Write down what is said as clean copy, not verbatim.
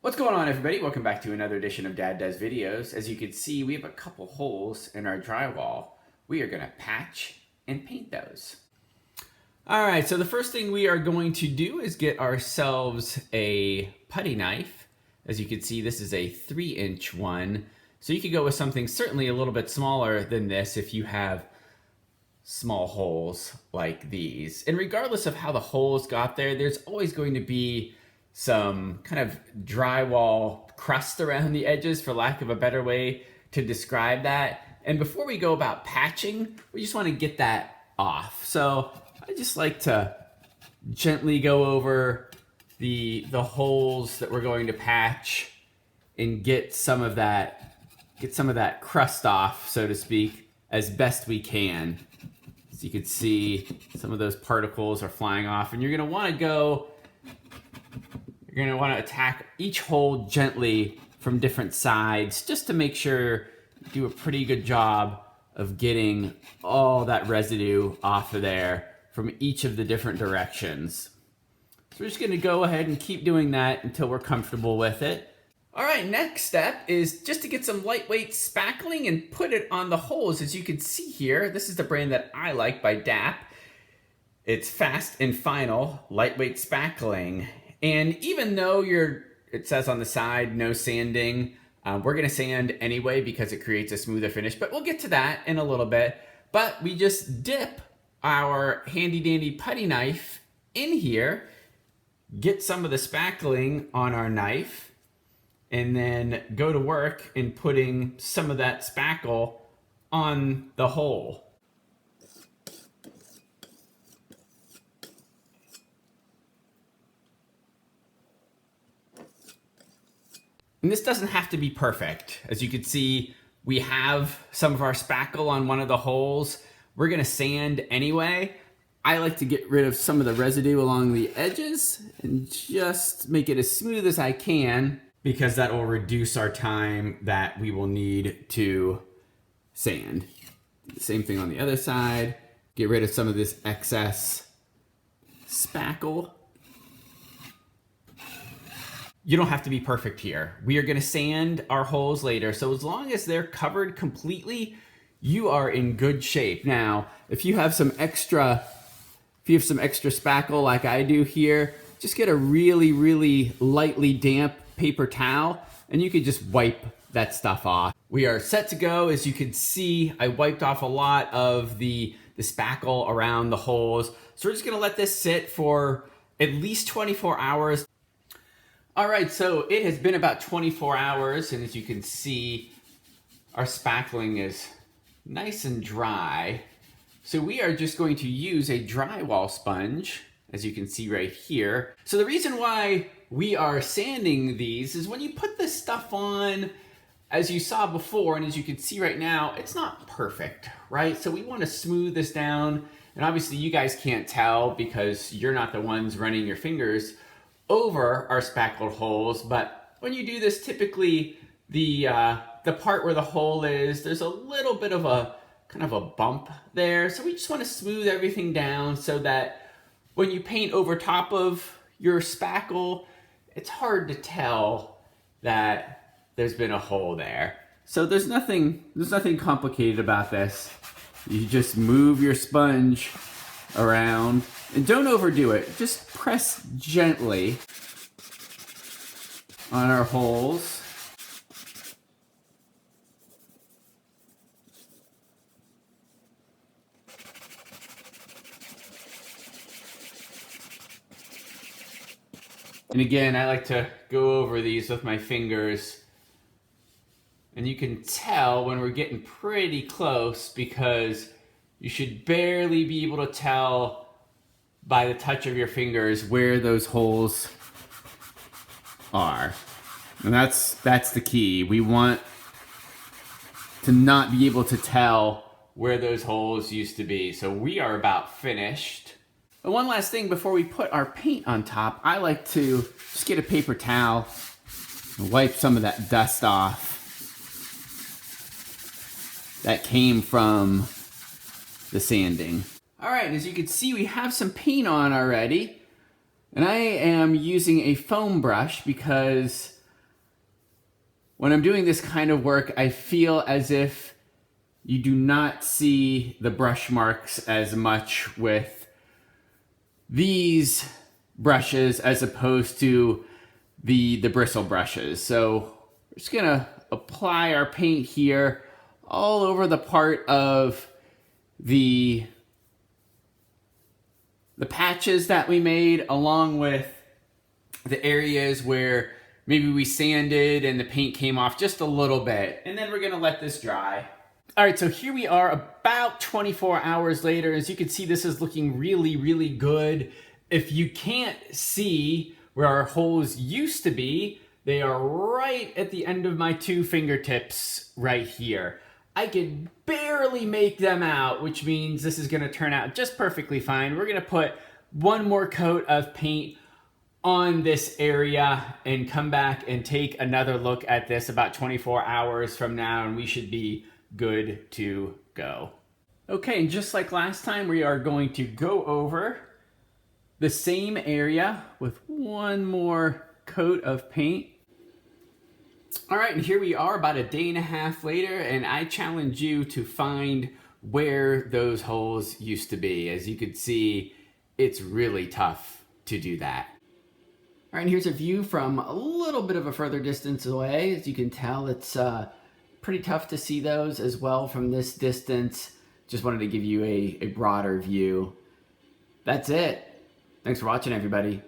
What's going on, everybody? Welcome back to another edition of Dad Does Videos. As you can see, we have a couple holes in our drywall. We are going to patch and paint those. All right, so the first thing we are going to do is get ourselves a putty knife. As you can see, this is a 3-inch one. So you could go with something certainly a little bit smaller than this if you have small holes like these. And regardless of how the holes got there, there's always going to be some kind of drywall crust around the edges, for lack of a better way to describe that. And before we go about patching, we just want to get that off. So I just like to gently go over the holes that we're going to patch and get some of that crust off, so to speak, as best we can. As you can see, some of those particles are flying off, and you're going to want to attack each hole gently from different sides, just to make sure you do a pretty good job of getting all that residue off of there from each of the different directions. So we're just going to go ahead and keep doing that until we're comfortable with it. All right, next step is just to get some lightweight spackling and put it on the holes. As you can see here, this is the brand that I like by DAP. It's fast and final lightweight spackling. And even though it says on the side, no sanding, we're gonna sand anyway because it creates a smoother finish, but we'll get to that in a little bit. But we just dip our handy dandy putty knife in here, get some of the spackling on our knife, and then go to work in putting some of that spackle on the hole. And this doesn't have to be perfect. As you can see, we have some of our spackle on one of the holes. We're gonna sand anyway. I like to get rid of some of the residue along the edges and just make it as smooth as I can, because that will reduce our time that we will need to sand. Same thing on the other side. Get rid of some of this excess spackle. You don't have to be perfect here. We are gonna sand our holes later, so as long as they're covered completely, you are in good shape. Now, if you have some extra spackle like I do here, just get a really, really lightly damp paper towel, and you could just wipe that stuff off. We are set to go. As you can see, I wiped off a lot of the spackle around the holes. So we're just gonna let this sit for at least 24 hours. All right, so it has been about 24 hours, and as you can see, our spackling is nice and dry. So we are just going to use a drywall sponge, as you can see right here. So the reason why we are sanding these is when you put this stuff on, as you saw before, and as you can see right now, it's not perfect, right? So we want to smooth this down, and obviously you guys can't tell because you're not the ones running your fingers over our spackled holes, but when you do this, typically the part where the hole is, there's a little bit of a kind of a bump there. So we just want to smooth everything down so that when you paint over top of your spackle, it's hard to tell that there's been a hole there. So there's nothing complicated about this. You just move your sponge around, and don't overdo it. Just press gently on our holes. And again, I like to go over these with my fingers. And you can tell when we're getting pretty close, because you should barely be able to tell by the touch of your fingers where those holes are. And that's the key. We want to not be able to tell where those holes used to be. So we are about finished. And one last thing before we put our paint on top, I like to just get a paper towel and wipe some of that dust off that came from the sanding. All right, as you can see, we have some paint on already. And I am using a foam brush because when I'm doing this kind of work, I feel as if you do not see the brush marks as much with these brushes as opposed to the bristle brushes. So we're just gonna apply our paint here all over the part of the patches that we made, along with the areas where maybe we sanded and the paint came off just a little bit. And then we're gonna let this dry. All right, so here we are about 24 hours later. As you can see, this is looking really, really good. If you can't see where our holes used to be, they are right at the end of my 2 fingertips right here. I could barely make them out, which means this is gonna turn out just perfectly fine. We're gonna put one more coat of paint on this area and come back and take another look at this about 24 hours from now, and we should be good to go. Okay, and just like last time, we are going to go over the same area with one more coat of paint. All right, and here we are about a day and a half later, and I challenge you to find where those holes used to be. As you can see, it's really tough to do that. All right, and here's a view from a little bit of a further distance away. As you can tell, it's pretty tough to see those as well from this distance. Just wanted to give you a broader view. That's it. Thanks for watching, everybody.